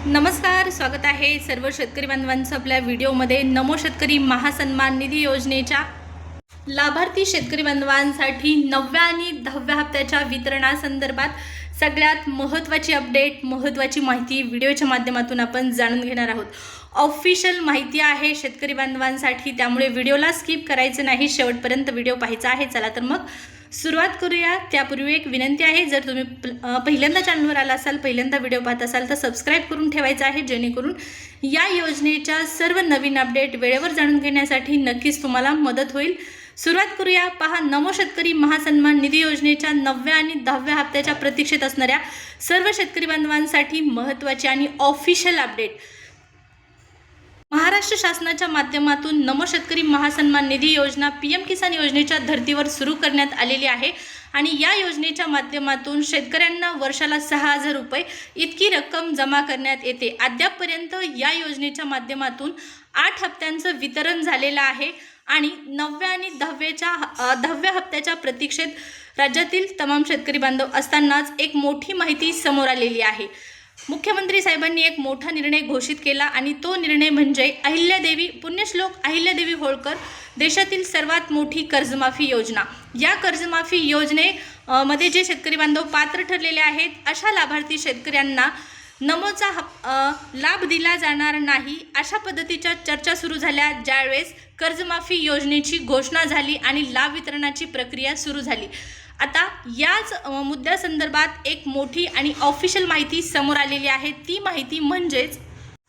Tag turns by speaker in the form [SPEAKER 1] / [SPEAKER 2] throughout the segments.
[SPEAKER 1] नमस्कार, स्वागत आहे सर्व शेतकरी बांधवांचं आपल्या व्हिडिओमध्ये। नमो शेतकरी महासन्मान निधी योजनेच्या लाभार्थी शेतकरी बांधवांसाठी 9व्या आणि 10व्या हप्त्याच्या वितरणासंदर्भात सगळ्यात महत्त्वाची अपडेट, महत्त्वाची माहिती व्हिडिओच्या माध्यमातून आपण जाणून घेणार आहोत। ऑफिशियल माहिती आहे शेतकरी बांधवांसाठी, त्यामुळे व्हिडिओला स्किप करायचं नाही, शेवटपर्यंत व्हिडिओ पाहायचा आहे। चला तर मग सुरुवात करूया। त्यापूर्वी एक विनंती आहे, जर तुम्ही पहिल्यांदा चॅनलवर आला असाल, पहिल्यांदा व्हिडिओ पाहत असाल तर सबस्क्राइब करून ठेवायचं आहे, जेणेकरून या योजनेच्या सर्व नवीन अपडेट वेळेवर जाणून घेण्यासाठी नक्कीच तुम्हाला मदत होईल। सुरुवात करूया। पहा, नमो शेतकरी महासन्मान निधी योजनेच्या 9व्या आणि 10व्या हप्त्याच्या प्रतीक्षेत असणाऱ्या सर्व शेतकरी बांधवांसाठी महत्त्वाची आणि ऑफिशियल अपडेट। महाराष्ट्र शासनाच्या माध्यमातून नमो शेतकरी महासन्मान निधी योजना पीएम किसान योजनेच्या धर्तीवर सुरू करण्यात आलेली आहे आणि या योजनेच्या माध्यमातून शेतकऱ्यांना वर्षाला 6000 रुपये इतकी रक्कम जमा करण्यात येते। अद्यापपर्यंत या योजनेच्या माध्यमातून 8 हप्त्यांचं वितरण झालेलं आहे आणि 9व्या आणि 10व्या हप्त्याच्या प्रतीक्षेत राज्यातील तमाम शेतकरी बांधव असतानाच एक मोठी माहिती समोर आलेली आहे। मुख्यमंत्री साहेबांनी एक मोठा निर्णय घोषित केला आणि तो निर्णय म्हणजे अहिल्यादेवी पुण्यश्लोक अहिल्यादेवी होळकर देशातील सर्वात मोठी कर्जमाफी योजना। या कर्जमाफी योजनेमध्ये जे शेतकरी बांधव पात्र ठरलेले आहेत, अशा लाभार्थी शेतकऱ्यांना नमोचा लाभ दिला जाणार नाही, अशा पद्धतीच्या चर्चा सुरू झाल्या ज्यावेळेस कर्जमाफी योजनेची घोषणा झाली आणि लाभ वितरणाची प्रक्रिया सुरू झाली। आता याच मुद्द्यासंदर्भात एक मोठी आणि ऑफिशियल माहिती समोर आलेली आहे। ती माहिती म्हणजेच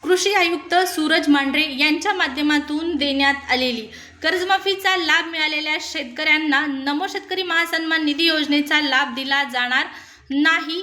[SPEAKER 1] कृषी आयुक्त सूरज मांढरे यांच्या माध्यमातून देण्यात आलेली कर्जमाफीचा लाभ मिळालेल्या शेतकऱ्यांना नमो शेतकरी महासन्मान निधी योजनेचा लाभ दिला जाणार नाही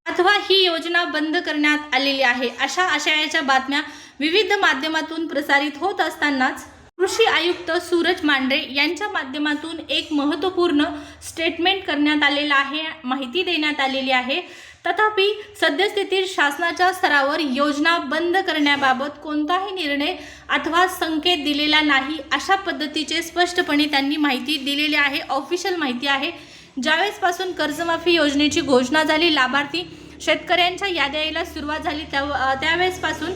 [SPEAKER 1] अथवा ही योजना बंद करण्यात आलेली आहे, अशा आशयाच्या बातम्या विविध माध्यमातून प्रसारित होत असतानाच कृषी आयुक्त सूरज मांढरे यांच्या माध्यमातून एक महत्त्वपूर्ण स्टेटमेंट करण्यात आलेलं आहे, माहिती देण्यात आलेली आहे। तथापि सद्यस्थितीत शासनाच्या स्तरावर योजना बंद करण्याबाबत कोणताही निर्णय अथवा संकेत दिलेला नाही, अशा पद्धतीचे स्पष्टपणे त्यांनी माहिती दिलेली आहे। ऑफिशियल माहिती आहे। ज्यावेळेसपासून कर्जमाफी योजनेची घोषणा झाली, लाभार्थी शेतकऱ्यांच्या याद्या यायला सुरुवात झाली, त्यावेळेसपासून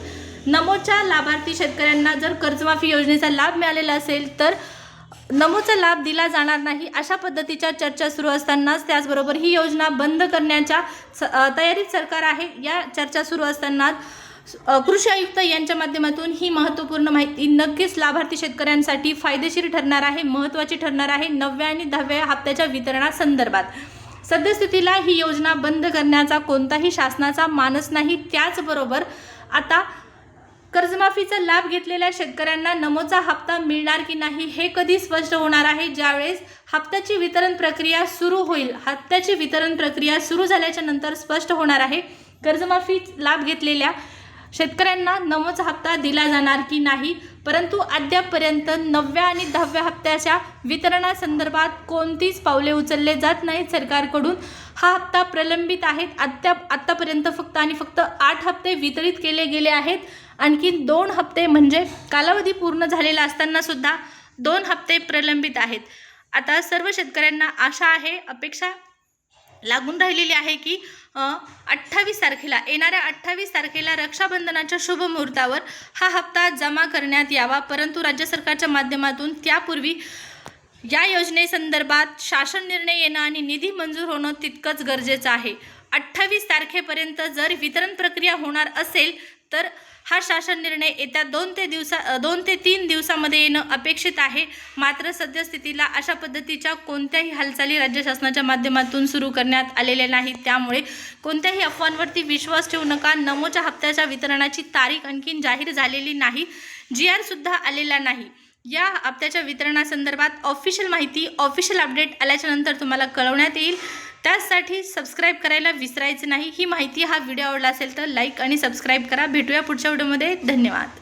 [SPEAKER 1] नमोच्या लाभार्थी शेतकऱ्यांना जर कर्जमाफी योजनेचा लाभ मिळालेला असेल तर नमोचा लाभ दिला जाणार नाही, अशा पद्धतीच्या चर्चा सुरू असतानाच त्याचबरोबर ही योजना बंद करण्याच्या तयारीत सरकार आहे। या चर्चा सुरू असतानाच कृषी आयुक्त यांच्या माध्यमातून ही महत्त्वपूर्ण माहिती नक्कीच लाभार्थी शेतकऱ्यांसाठी फायदेशीर ठरणार आहे, महत्त्वाची ठरणार आहे। 9व्या आणि 10व्या हप्त्याच्या वितरणासंदर्भात सद्यस्थितीला ही योजना बंद करण्याचा कोणताही शासनाचा मानस नाही। त्याचबरोबर आता कर्जमाफीचा लाभ घेतलेल्या शेतकऱ्यांना नमोचा हप्ता मिळणार की नाही हे कधी स्पष्ट होणार आहे, ज्यावेळेस हप्त्याची वितरण प्रक्रिया सुरू होईल। हप्त्याची वितरण प्रक्रिया सुरू झाल्याच्या नंतर स्पष्ट होणार आहे कर्जमाफी लाभ घेतलेल्या शेतकऱ्यांना नमोचा हप्ता दिला जाणार की नाही। परंतु अद्यापपर्यंत 9व्या आणि 10व्या हप्त्याच्या वितरणासंदर्भात कोणतीच पावले उचलले जात नाहीत सरकारकडून। हा हप्ता प्रलंबित आहेत। आत्तापर्यंत फक्त आणि फक्त 8 हप्ते वितरित केले गेले आहेत। आणखी 2 हप्ते म्हणजे कालावधी पूर्ण झालेला असताना सुद्धा 2 हप्ते प्रलंबित आहेत। आता सर्व शेतकऱ्यांना आशा आहे, अपेक्षा लागून राहिलेली आहे की 28 तारखेला येणाऱ्या 28 तारखेला रक्षाबंधनाच्या शुभ मुहूर्तावर हा हप्ता जमा करण्यात यावा। परंतु राज्य सरकारच्या माध्यमातून त्यापूर्वी या योजनेसंदर्भात शासन निर्णय येणं आणि निधी मंजूर होणं तितकंच गरजेचं आहे। 28 तारखेपर्यंत जर वितरण प्रक्रिया होणार असेल तर हा शासन निर्णय येत्या 2 ते 3 दिवसामध्ये येणं अपेक्षित आहे। मात्र सद्यस्थितीला अशा पद्धतीच्या कोणत्याही हालचाली राज्य शासनाच्या माध्यमातून सुरू करण्यात आलेल्या नाहीत, त्यामुळे कोणत्याही अफवांवरती विश्वास ठेवू नका। नमोच्या हप्त्याच्या वितरणाची तारीख आणखीन जाहीर झालेली नाही, GR सुद्धा आलेला नाही। या हप्त्याच्या वितरणासंदर्भात ऑफिशियल माहिती, ऑफिशियल अपडेट आल्याच्यानंतर तुम्हाला कळवण्यात येईल। त्यासाठी सबस्क्राइब करायला विसरायचं नाही। ही माहिती, हा व्हिडिओ आवडला असेल तर लाईक आणि सबस्क्राइब करा। भेटूया पुढच्या व्हिडिओमध्ये। धन्यवाद।